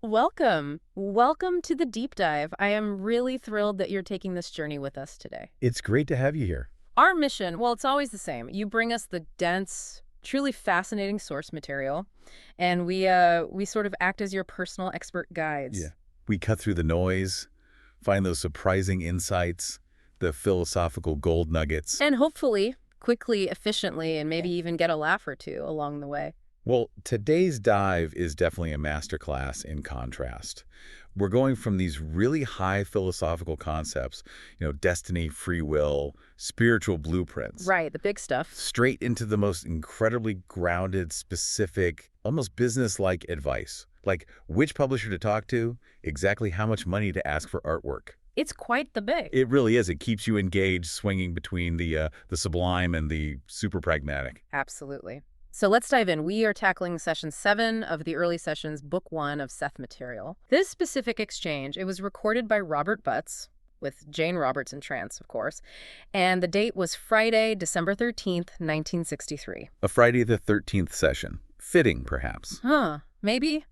Welcome. Welcome to the deep dive. I am really thrilled that you're taking this journey with us today. It's great to have you here. Our mission, well, it's always the same. You bring us the dense, truly fascinating source material, and we sort of act as your personal expert Yeah. guides. We cut through the noise, find those surprising insights, the philosophical gold nuggets. And hopefully, quickly, efficiently, and maybe even get a laugh or two along the way. Well, today's dive is definitely a masterclass in contrast. We're going from these really high philosophical concepts, destiny, free will, spiritual blueprints, Right, the big stuff. straight into the most incredibly grounded, specific, almost business-like advice. Like which publisher to talk to, exactly how much money to ask for artwork. It's quite the big. It really is. It keeps you engaged, swinging between the sublime and the super pragmatic. Absolutely. So let's dive in. We are tackling session 7 of the early sessions, book 1 of Seth material. This specific exchange, it was recorded by Robert Butts, with Jane Roberts in trance, of course, and the date was Friday, December 13th, 1963. A Friday the 13th session. Fitting, perhaps. Maybe.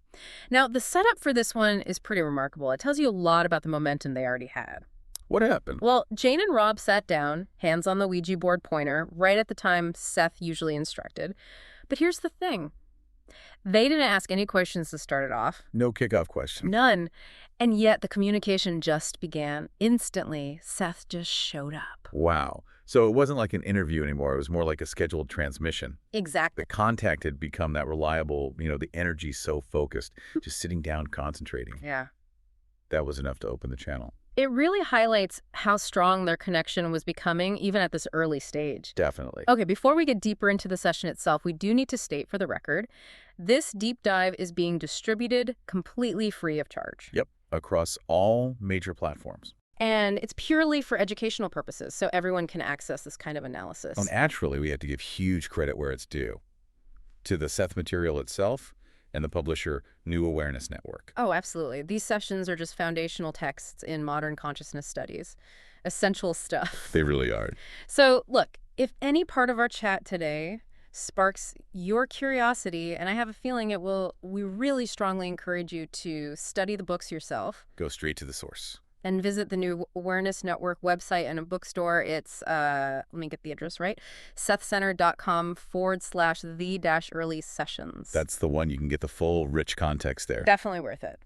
Now, the setup for this one is pretty remarkable. It tells you a lot about the momentum they already had. What happened? Well, Jane and Rob sat down, hands on the Ouija board pointer, right at the time Seth usually instructed. But here's the thing. They didn't ask any questions to start it off. No kickoff question. None. And yet the communication just began. Instantly, Seth just showed up. Wow. So it wasn't like an interview anymore. It was more like a scheduled transmission. Exactly. The contact had become that reliable, the energy so focused, just sitting down, concentrating. Yeah. That was enough to open the channel. It really highlights how strong their connection was becoming, even at this early stage. Definitely. Okay, before we get deeper into the session itself, we do need to state for the record, this deep dive is being distributed completely free of charge. Yep. Across all major platforms. And it's purely for educational purposes, so everyone can access this kind of analysis. Oh, naturally, we have to give huge credit where it's due. To the Seth material itself and the publisher New Awareness Network. Oh, absolutely. These sessions are just foundational texts in modern consciousness studies. Essential stuff. They really are. So, look, if any part of our chat today sparks your curiosity, and I have a feeling it will, we really strongly encourage you to study the books yourself. Go straight to the source. And visit the New Awareness Network website and a bookstore. It's, let me get the address right, sethcenter.com/the-early sessions. That's the one. You can get the full, rich context there. Definitely worth it.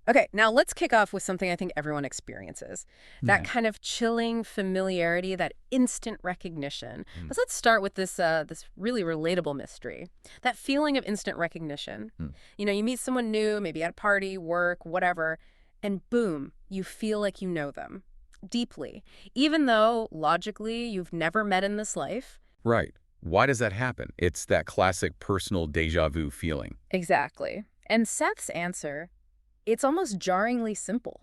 Okay, now let's kick off with something I think everyone experiences. That kind of chilling familiarity, that instant recognition. Let's start with this really relatable mystery. That feeling of instant recognition. You meet someone new, maybe at a party, work, whatever, and boom, you feel like you know them deeply, even though logically you've never met in this life. Right. Why does that happen? It's that classic personal déjà vu feeling. Exactly. And Seth's answer, it's almost jarringly simple.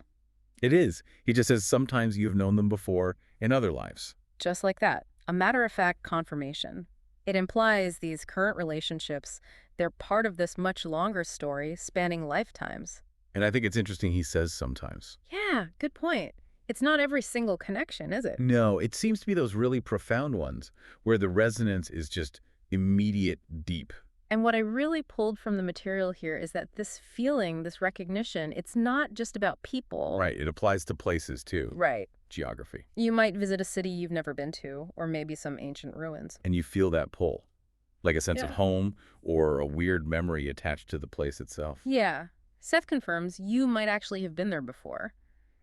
It is. He just says sometimes you've known them before in other lives. Just like that. A matter-of-fact confirmation. It implies these current relationships, they're part of this much longer story spanning lifetimes. And I think it's interesting he says sometimes. Yeah, good point. It's not every single connection, is it? No, it seems to be those really profound ones where the resonance is just immediate, deep. And what I really pulled from the material here is that this feeling, this recognition, it's not just about people. Right. It applies to places, too. Right. Geography. You might visit a city you've never been to, or maybe some ancient ruins. And you feel that pull, like a sense of Yeah. home or a weird memory attached to the place itself. Yeah. Seth confirms you might actually have been there before.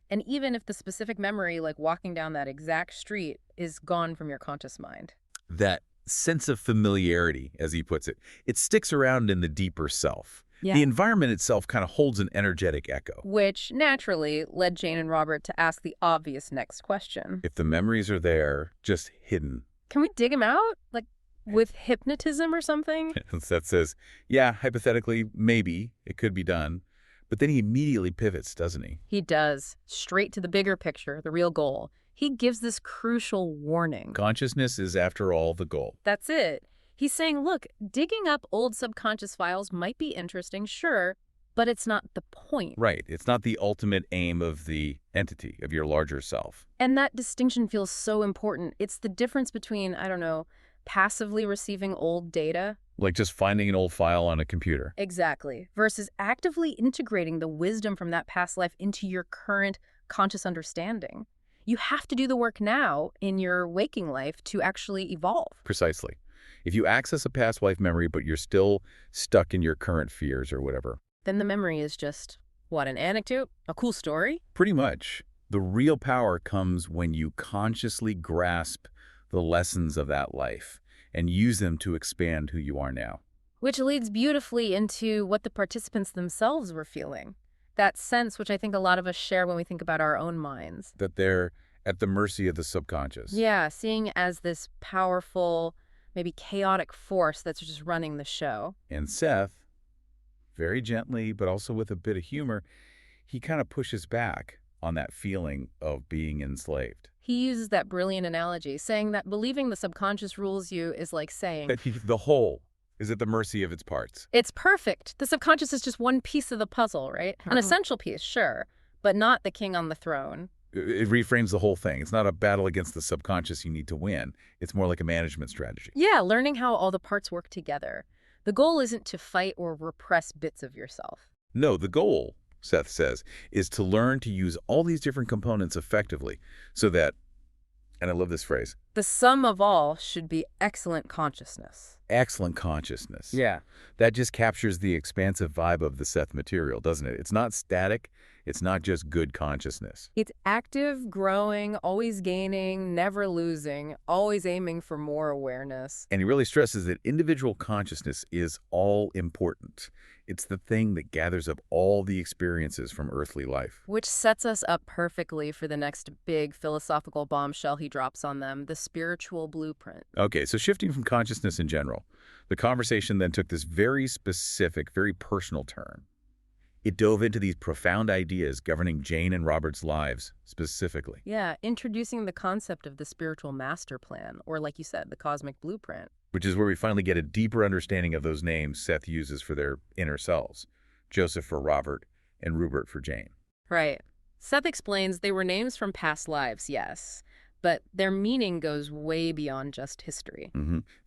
And even if the specific memory, like walking down that exact street, is gone from your conscious mind. That sense of familiarity, as he puts it, it sticks around in the deeper self. Yeah. The environment itself kind of holds an energetic echo. Which naturally led Jane and Robert to ask the obvious next question. If the memories are there, just hidden. Can we dig them out? Like with hypnotism or something? And Seth says, yeah, hypothetically, maybe it could be done. But then he immediately pivots, doesn't he? He does. Straight to the bigger picture, the real goal. He gives this crucial warning. Consciousness is, after all, the goal. That's it. He's saying, look, digging up old subconscious files might be interesting, sure, but it's not the point. Right. It's not the ultimate aim of the entity, of your larger self. And that distinction feels so important. It's the difference between, I don't know, passively receiving old data. Like just finding an old file on a computer. Exactly. Versus actively integrating the wisdom from that past life into your current conscious understanding. You have to do the work now in your waking life to actually evolve. Precisely. If you access a past life memory, but you're still stuck in your current fears or whatever. Then the memory is just, what, an anecdote? A cool story? Pretty much. The real power comes when you consciously grasp the lessons of that life and use them to expand who you are now. Which leads beautifully into what the participants themselves were feeling. That sense which I think a lot of us share when we think about our own minds. That they're at the mercy of the subconscious. Yeah, seeing as this powerful, maybe chaotic force that's just running the show. And Seth, very gently, but also with a bit of humor, he kind of pushes back on that feeling of being enslaved. He uses that brilliant analogy, saying that believing the subconscious rules you is like saying, That the whole is at the mercy of its parts. it's perfect. The subconscious is just one piece of the puzzle, right? An essential piece, sure, but not the king on the throne. It reframes the whole thing. It's not a battle against the subconscious you need to win. It's more like a management strategy. Yeah, learning how all the parts work together. The goal isn't to fight or repress bits of yourself. No, the goal, Seth says, is to learn to use all these different components effectively so that, and I love this phrase, The sum of all should be excellent consciousness. excellent consciousness. Yeah. That just captures the expansive vibe of the Seth material, doesn't it? It's not static. It's not just good consciousness. It's active, growing, always gaining, never losing, always aiming for more awareness. And he really stresses that individual consciousness is all important. It's the thing that gathers up all the experiences from earthly life. Which sets us up perfectly for the next big philosophical bombshell he drops on them, the spiritual blueprint. Okay, so shifting from consciousness in general, the conversation then took this very specific, very personal turn. It dove into these profound ideas governing Jane and Robert's lives specifically. Yeah, introducing the concept of the spiritual master plan, or like you said, the cosmic blueprint. Which is where we finally get a deeper understanding of those names Seth uses for their inner selves. Joseph for Robert and Ruburt for Jane. Right. Seth explains they were names from past lives, yes, but their meaning goes way beyond just history.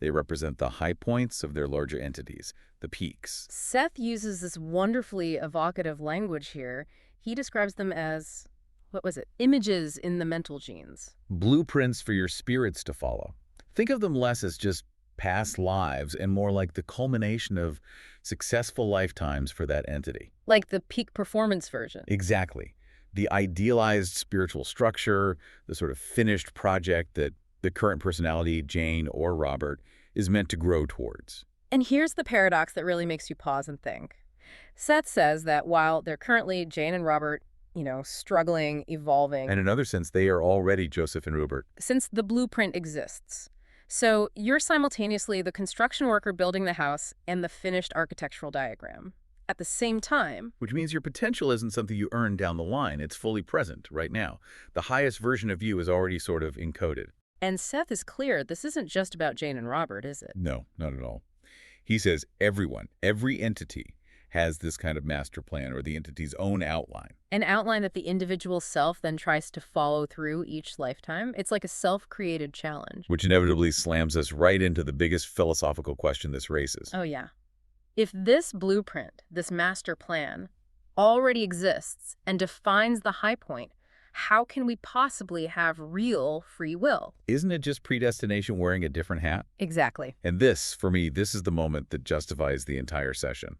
They represent the high points of their larger entities, the peaks. Seth uses this wonderfully evocative language here. He describes them as, what was it, images in the mental genes. Blueprints for your spirits to follow. Think of them less as just past lives and more like the culmination of successful lifetimes for that entity. Like the peak performance version. Exactly. The idealized spiritual structure, the sort of finished project that the current personality, Jane or Robert, is meant to grow towards. And here's the paradox that really makes you pause and think. Seth says that while they're currently Jane and Robert, struggling, evolving, And in another sense, they are already Joseph and Ruburt. since the blueprint exists. So you're simultaneously the construction worker building the house and the finished architectural diagram at the same time. Which means your potential isn't something you earn down the line. It's fully present right now. The highest version of you is already sort of encoded. And Seth is clear, this isn't just about Jane and Robert, is it? No, not at all. He says everyone, every entity has this kind of master plan or the entity's own outline. An outline that the individual self then tries to follow through each lifetime. It's like a self-created challenge. Which inevitably slams us right into the biggest philosophical question this raises. Oh, yeah. If this blueprint, this master plan, already exists and defines the high point, how can we possibly have real free will? Isn't it just predestination wearing a different hat? Exactly. And this, for me, this is the moment that justifies the entire session.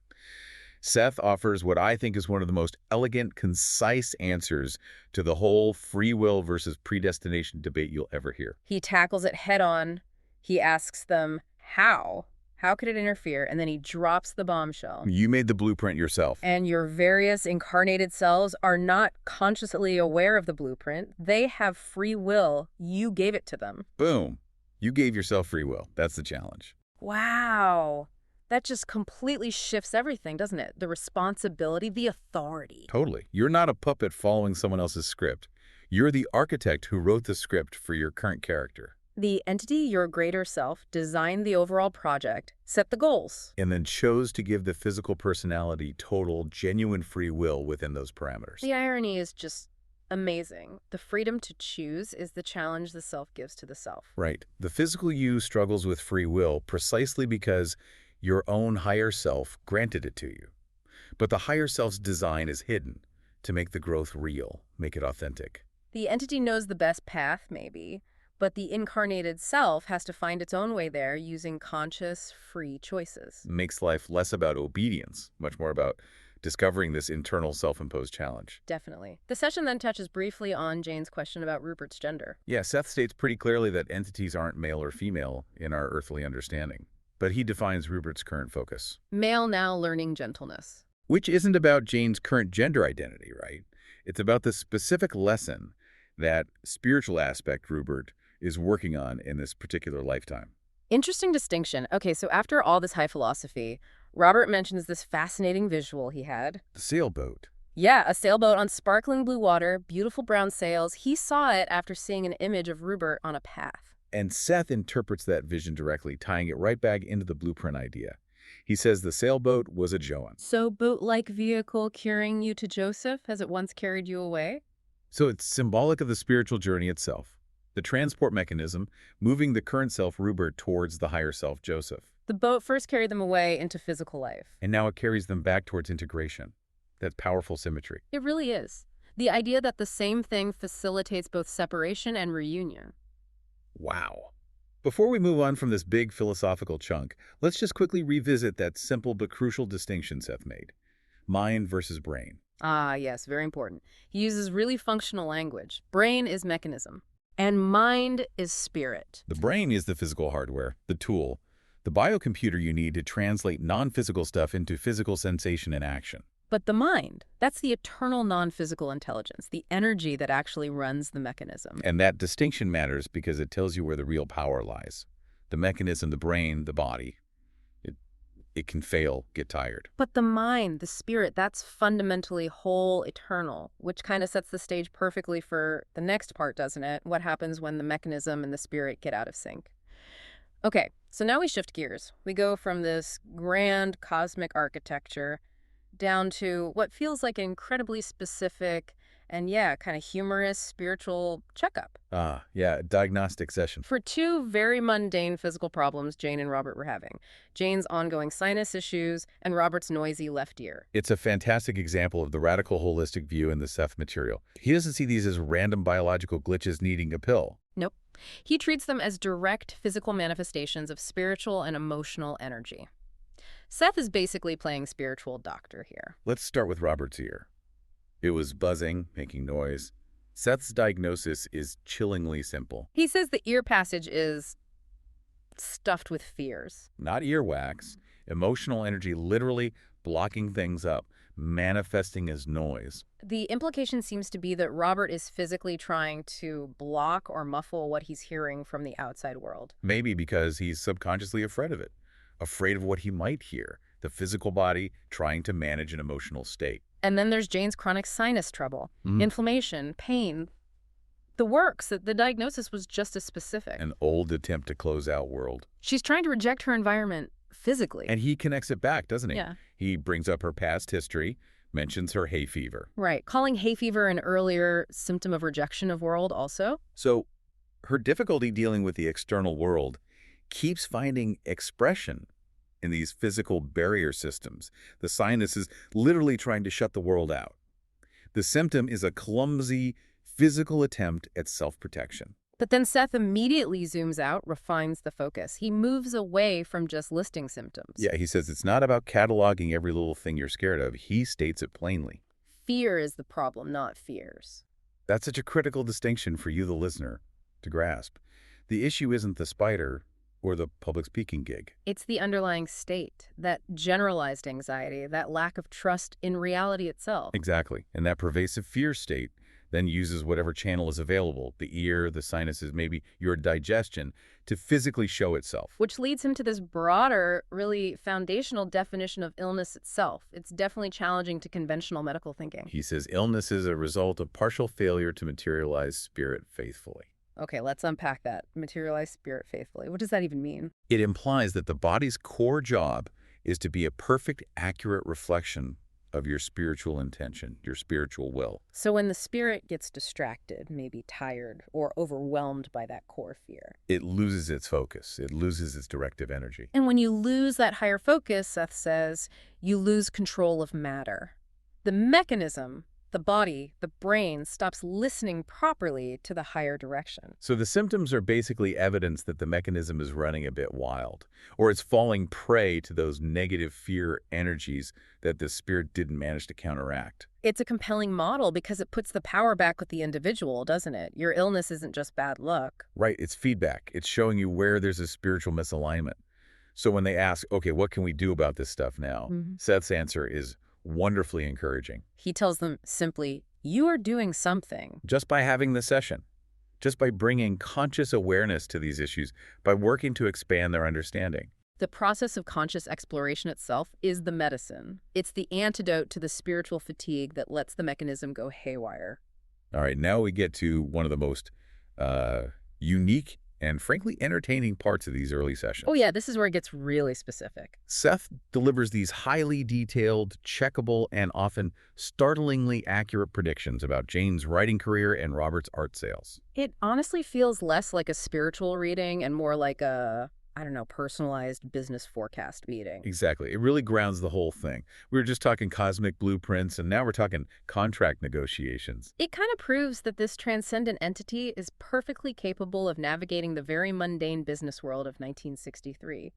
Seth offers what I think is one of the most elegant, concise answers to the whole free will versus predestination debate you'll ever hear. He tackles it head on. He asks them, how? How could it interfere? And then he drops the bombshell. You made the blueprint yourself. And your various incarnated selves are not consciously aware of the blueprint. They have free will. You gave it to them. Boom. You gave yourself free will. That's the challenge. Wow. That just completely shifts everything, doesn't it? The responsibility, the authority. Totally. You're not a puppet following someone else's script. You're the architect who wrote the script for your current character. The entity, your greater self, designed the overall project, set the goals. And then chose to give the physical personality total, genuine free will within those parameters. The irony is just Amazing. The freedom to choose is the challenge the self gives to the self. Right. The physical you struggles with free will precisely because your own higher self granted it to you. But the higher self's design is hidden to make the growth real, make it authentic. The entity knows the best path, maybe, but the incarnated self has to find its own way there using conscious, free choices. Makes life less about obedience, much more about discovering this internal self-imposed challenge. Definitely. The session then touches briefly on Jane's question about Rupert's gender. Yeah, Seth states pretty clearly that entities aren't male or female in our earthly understanding. But he defines Rupert's current focus. Male now learning gentleness. Which isn't about Jane's current gender identity, right? It's about the specific lesson that spiritual aspect Ruburt is working on in this particular lifetime. Interesting distinction. Okay, so after all this high philosophy, Robert mentions this fascinating visual he had. The sailboat. Yeah, a sailboat on sparkling blue water, beautiful brown sails. He saw it after seeing an image of Ruburt on a path. And Seth interprets that vision directly, tying it right back into the blueprint idea. He says the sailboat was a Joan. So boat-like vehicle carrying you to Joseph as it once carried you away? So it's symbolic of the spiritual journey itself. The transport mechanism moving the current self Ruburt towards the higher self Joseph. The boat first carried them away into physical life. And now it carries them back towards integration. That powerful symmetry. It really is. The idea that the same thing facilitates both separation and reunion. Wow. Before we move on from this big philosophical chunk, let's just quickly revisit that simple but crucial distinction Seth made. Mind versus brain. Ah, yes, very important. He uses really functional language. Brain is mechanism, and mind is spirit. The brain is the physical hardware, the tool, the biocomputer you need to translate non-physical stuff into physical sensation and action. But the mind, that's the eternal non-physical intelligence, the energy that actually runs the mechanism. And that distinction matters because it tells you where the real power lies. The mechanism, the brain, the body. It can fail, get tired. But the mind, the spirit, that's fundamentally whole, eternal, which kind of sets the stage perfectly for the next part, doesn't it? What happens when the mechanism and the spirit get out of sync? Okay, so now we shift gears. We go from this grand cosmic architecture down to what feels like an incredibly specific and, yeah, kind of humorous spiritual checkup. Ah, yeah, diagnostic session. For two very mundane physical problems Jane and Robert were having. Jane's ongoing sinus issues and Robert's noisy left ear. It's a fantastic example of the radical holistic view in the Seth material. He doesn't see these as random biological glitches needing a pill. Nope. He treats them as direct physical manifestations of spiritual and emotional energy. Seth is basically playing spiritual doctor here. Let's start with Robert's ear. It was buzzing, making noise. Seth's diagnosis is chillingly simple. He says the ear passage is stuffed with fears. Not earwax. Emotional energy literally blocking things up, manifesting as noise. The implication seems to be that Robert is physically trying to block or muffle what he's hearing from the outside world. Maybe because he's subconsciously afraid of it, afraid of what he might hear, the physical body trying to manage an emotional state. And then there's Jane's chronic sinus trouble, inflammation, pain. The works, that the diagnosis was just as specific. An old attempt to close out world. She's trying to reject her environment physically. And he connects it back, doesn't he? Yeah. He brings up her past history, mentions her hay fever. Right. Calling hay fever an earlier symptom of rejection of world also. So her difficulty dealing with the external world keeps finding expression in these physical barrier systems. The sinus is literally trying to shut the world out. The symptom is a clumsy physical attempt at self-protection. But then Seth immediately zooms out, refines the focus. He moves away from just listing symptoms. Yeah, he says it's not about cataloging every little thing you're scared of. He states it plainly. Fear is the problem, not fears. That's such a critical distinction for you, the listener, to grasp. The issue isn't the spider or the public speaking gig. It's the underlying state, that generalized anxiety, that lack of trust in reality itself. Exactly. And that pervasive fear state then uses whatever channel is available, the ear, the sinuses, maybe your digestion, to physically show itself. Which leads him to this broader, really foundational definition of illness itself. It's definitely challenging to conventional medical thinking. He says illness is a result of partial failure to materialize spirit faithfully. Okay, let's unpack that. Materialize spirit faithfully. What does that even mean? It implies that the body's core job is to be a perfect, accurate reflection of your spiritual intention, your spiritual will. So when the spirit gets distracted, maybe tired or overwhelmed by that core fear. It loses its focus. It loses its directive energy. And when you lose that higher focus, Seth says, you lose control of matter. The mechanism, the body, the brain, stops listening properly to the higher direction. So the symptoms are basically evidence that the mechanism is running a bit wild, or it's falling prey to those negative fear energies that the spirit didn't manage to counteract. It's a compelling model because it puts the power back with the individual, doesn't it? Your illness isn't just bad luck. Right, it's feedback. It's showing you where there's a spiritual misalignment. So when they ask, okay, what can we do about this stuff now? Seth's answer is wonderfully encouraging. He tells them simply, you are doing something. Just by having the session, just by bringing conscious awareness to these issues, by working to expand their understanding. The process of conscious exploration itself is the medicine. It's the antidote to the spiritual fatigue that lets the mechanism go haywire. All right, now we get to one of the most unique and frankly entertaining parts of these early sessions. Oh yeah, this is where it gets really specific. Seth delivers these highly detailed, checkable, and often startlingly accurate predictions about Jane's writing career and Robert's art sales. It honestly feels less like a spiritual reading and more like a, personalized business forecast meeting. Exactly. It really grounds the whole thing. We were just talking cosmic blueprints, and now we're talking contract negotiations. It kind of proves that this transcendent entity is perfectly capable of navigating the very mundane business world of 1963.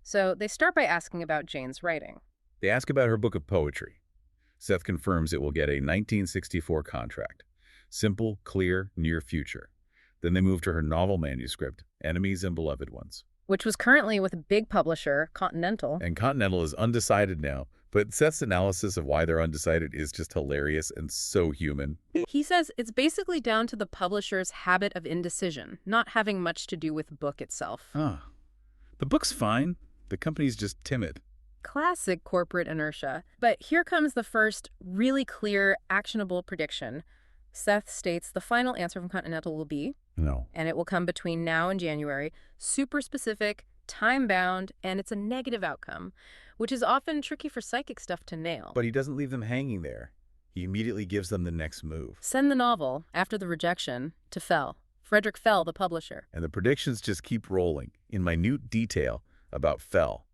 So they start by asking about Jane's writing. They ask about her book of poetry. Seth confirms it will get a 1964 contract. Simple, clear, near future. Then they move to her novel manuscript, Enemies and Beloved Ones, which was currently with a big publisher, Continental. And Continental is undecided now, but Seth's analysis of why they're undecided is just hilarious and so human. He says it's basically down to the publisher's habit of indecision, not having much to do with the book itself. The book's fine. The company's just timid. Classic corporate inertia. But here comes the first really clear, actionable prediction. Seth states the final answer from Continental will be no. And it will come between now and January, super specific, time-bound, and it's a negative outcome, which is often tricky for psychic stuff to nail. But he doesn't leave them hanging there. He immediately gives them the next move. Send the novel, after the rejection, to Fell. Frederick Fell, the publisher. And the predictions just keep rolling, in minute detail, about Fell.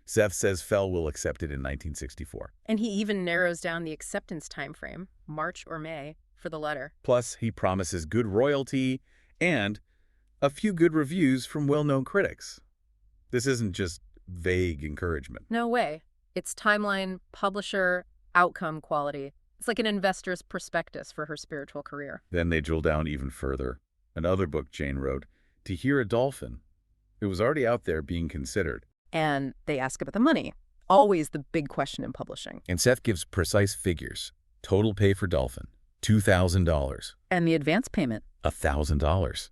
Seth says Fell will accept it in 1964. And he even narrows down the acceptance time frame, March or May, for the letter. Plus, he promises good royalty and a few good reviews from well-known critics. This isn't just vague encouragement. No way. It's timeline, publisher, outcome quality. It's like an investor's prospectus for her spiritual career. Then they drill down even further. Another book Jane wrote, To Hear a Dolphin. It was already out there being considered. And they ask about the money. Always the big question in publishing. And Seth gives precise figures. Total pay for Dolphin, $2,000. And the advance payment? $1,000.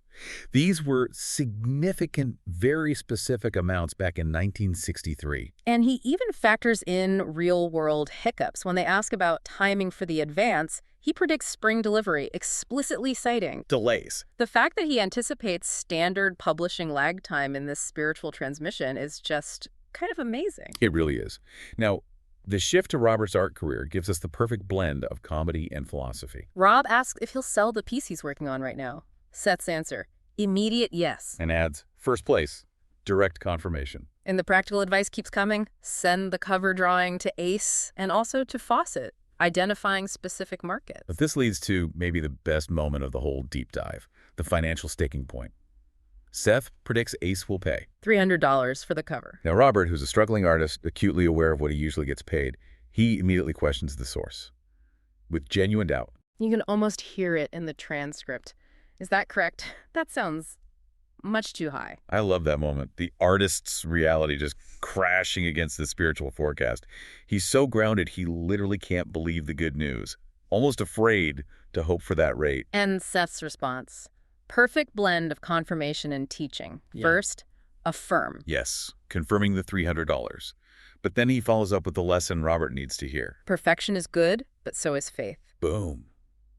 These were significant, very specific amounts back in 1963. And he even factors in real-world hiccups. When they ask about timing for the advance, he predicts spring delivery, explicitly citing delays. The fact that he anticipates standard publishing lag time in this spiritual transmission is just kind of amazing. It really is. Now, the shift to Robert's art career gives us the perfect blend of comedy and philosophy. Rob asks if he'll sell the piece he's working on right now. Seth's answer, immediate yes. And adds, first place, direct confirmation. And the practical advice keeps coming. Send the cover drawing to Ace and also to Fawcett, identifying specific markets. But this leads to maybe the best moment of the whole deep dive, the financial staking point. Seth predicts Ace will pay $300 for the cover. Now, Robert, who's a struggling artist, acutely aware of what he usually gets paid, he immediately questions the source with genuine doubt. You can almost hear it in the transcript. Is that correct? That sounds much too high. I love that moment. The artist's reality just crashing against the spiritual forecast. He's so grounded, he literally can't believe the good news, almost afraid to hope for that rate. And Seth's response. Perfect blend of confirmation and teaching. Yeah. First, affirm. Yes, confirming the $300. But then he follows up with the lesson Robert needs to hear. Perfection is good, but so is faith. Boom.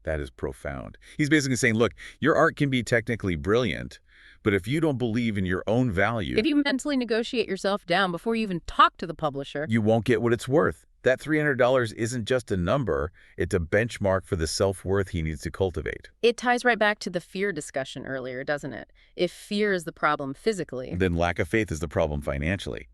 That is profound. He's basically saying, look, your art can be technically brilliant, but if you don't believe in your own value, if you mentally negotiate yourself down before you even talk to the publisher, you won't get what it's worth. That $300 isn't just a number, it's a benchmark for the self-worth he needs to cultivate. It ties right back to the fear discussion earlier, doesn't it? If fear is the problem physically, Then lack of faith is the problem financially.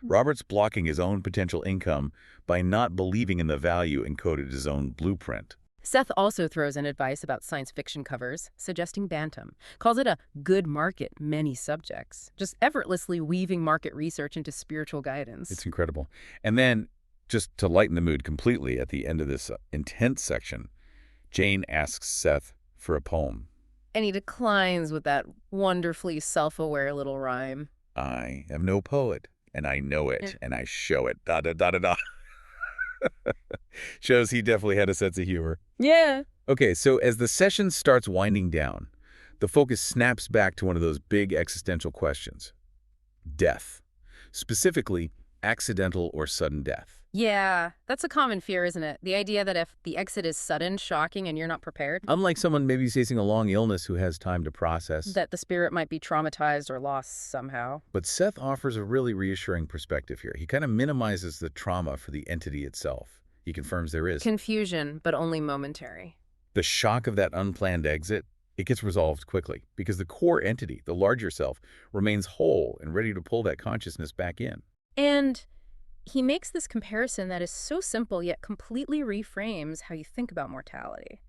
Robert's blocking his own potential income by not believing in the value encoded in his own blueprint. Seth also throws in advice about science fiction covers, suggesting Bantam. Calls it a good market, many subjects. Just effortlessly weaving market research into spiritual guidance. It's incredible. And then, just to lighten the mood completely at the end of this intense section, Jane asks Seth for a poem. And he declines with that wonderfully self-aware little rhyme. I am no poet, and I know it, and I show it. Da da da da da. Shows he definitely had a sense of humor. Yeah. Okay, so as the session starts winding down, the focus snaps back to one of those big existential questions. Death. Specifically, accidental or sudden death. Yeah, that's a common fear, isn't it? The idea that if the exit is sudden, shocking, and you're not prepared, Unlike someone maybe facing a long illness who has time to process. that the spirit might be traumatized or lost somehow. But Seth offers a really reassuring perspective here. He kind of minimizes the trauma for the entity itself. He confirms there is. Confusion, but only momentary. The shock of that unplanned exit, it gets resolved quickly because the core entity, the larger self, remains whole and ready to pull that consciousness back in. And he makes this comparison that is so simple yet completely reframes how you think about mortality.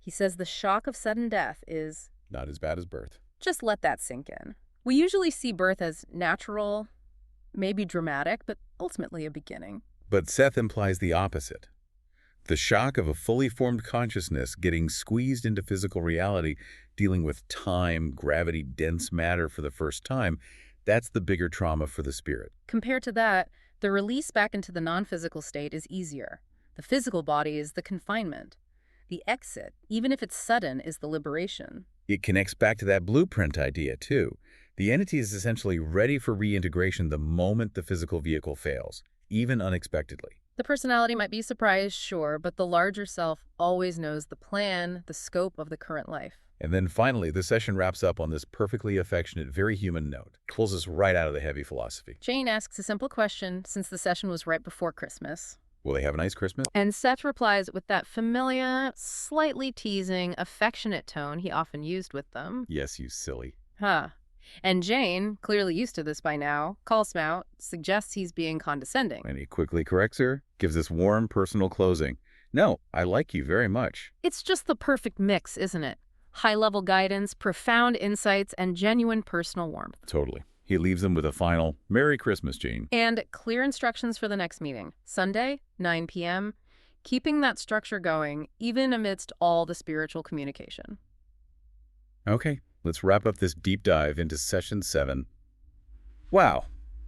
He says the shock of sudden death is Not as bad as birth. just let that sink in. We usually see birth as natural, maybe dramatic, but ultimately a beginning. But Seth implies the opposite. The shock of a fully formed consciousness getting squeezed into physical reality, dealing with time, gravity, dense matter for the first time, that's the bigger trauma for the spirit. Compared to that, the release back into the non-physical state is easier. The physical body is the confinement. The exit, even if it's sudden, is the liberation. It connects back to that blueprint idea, too. The entity is essentially ready for reintegration the moment the physical vehicle fails, even unexpectedly. The personality might be surprised, sure, but the larger self always knows the plan, the scope of the current life. And then finally, the session wraps up on this perfectly affectionate, very human note. Pulls us right out of the heavy philosophy. Jane asks a simple question, since the session was right before Christmas. Will they have a nice Christmas? And Seth replies with that familiar, slightly teasing, affectionate tone he often used with them. Yes, you silly. Huh. And Jane, clearly used to this by now, calls him out, suggests he's being condescending. And he quickly corrects her, gives this warm, personal closing. No, I like you very much. It's just the perfect mix, isn't it? High-level guidance, profound insights, and genuine personal warmth. Totally. He leaves them with a final, Merry Christmas, Jane. And clear instructions for the next meeting. Sunday, 9 p.m., keeping that structure going, even amidst all the spiritual communication. Okay, let's wrap up this deep dive into Session 7. Wow,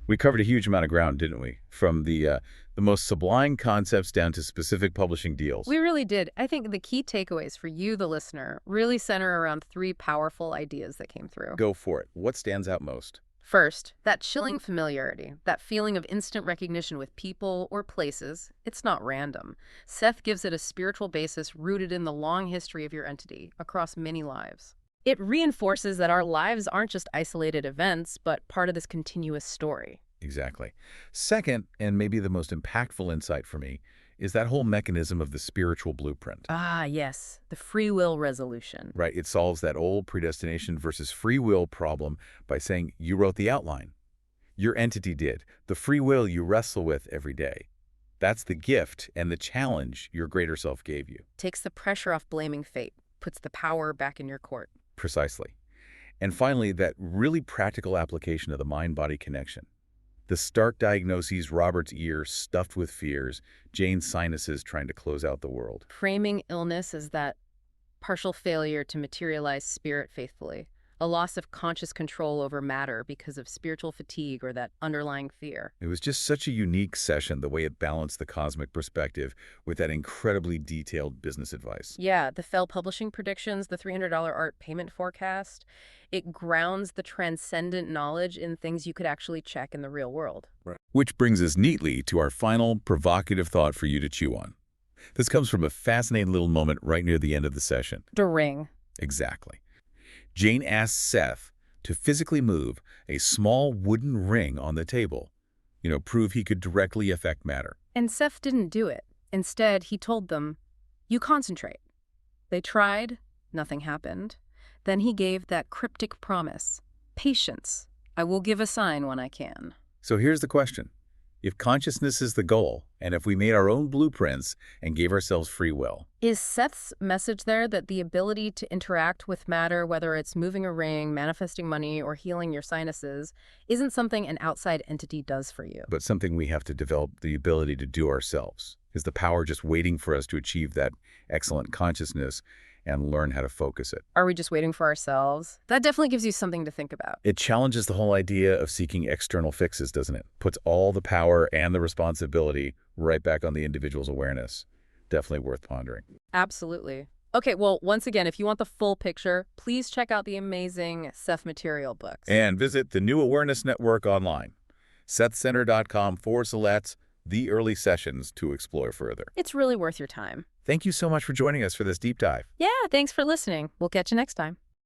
we covered a huge amount of ground, didn't we? From the most sublime concepts down to specific publishing deals. We really did. I think the key takeaways for you, the listener, really center around 3 powerful ideas that came through. Go for it. What stands out most? First, that chilling familiarity, that feeling of instant recognition with people or places, it's not random. Seth gives it a spiritual basis rooted in the long history of your entity across many lives. It reinforces that our lives aren't just isolated events, but part of this continuous story. Exactly. Second, and maybe the most impactful insight for me, is that whole mechanism of the spiritual blueprint. Ah, yes, the free will resolution. Right, it solves that old predestination versus free will problem by saying you wrote the outline. Your entity did. The free will you wrestle with every day. That's the gift and the challenge your greater self gave you. Takes the pressure off blaming fate, puts the power back in your court. Precisely. And finally, that really practical application of the mind-body connection. The stark diagnoses, Robert's ear stuffed with fears, Jane's sinuses trying to close out the world. Framing illness as that partial failure to materialize spirit faithfully, a loss of conscious control over matter because of spiritual fatigue or that underlying fear. It was just such a unique session, the way it balanced the cosmic perspective with that incredibly detailed business advice. Yeah, the Fell Publishing predictions, the $300 art payment forecast, it grounds the transcendent knowledge in things you could actually check in the real world. Right. Which brings us neatly to our final provocative thought for you to chew on. This comes from a fascinating little moment right near the end of the session. The ring. Exactly. Jane asks Seth to physically move a small wooden ring on the table. prove he could directly affect matter. And Seth didn't do it. Instead, he told them, "You concentrate." They tried, nothing happened. Then he gave that cryptic promise, "Patience. I will give a sign when I can." So here's the question. If consciousness is the goal, and if we made our own blueprints and gave ourselves free will, Is Seth's message there that the ability to interact with matter, whether it's moving a ring, manifesting money, or healing your sinuses, isn't something an outside entity does for you? but something we have to develop the ability to do ourselves? Is the power just waiting for us to achieve that excellent consciousness and learn how to focus it? Are we just waiting for ourselves? That definitely gives you something to think about. It challenges the whole idea of seeking external fixes, doesn't it? Puts all the power and the responsibility right back on the individual's awareness. Definitely worth pondering. Absolutely. Okay, well, once again, if you want the full picture, please check out the amazing Seth Material books. And visit the New Awareness Network online, sethcenter.com/the early sessions to explore further. It's really worth your time. Thank you so much for joining us for this deep dive. Yeah, thanks for listening. We'll catch you next time.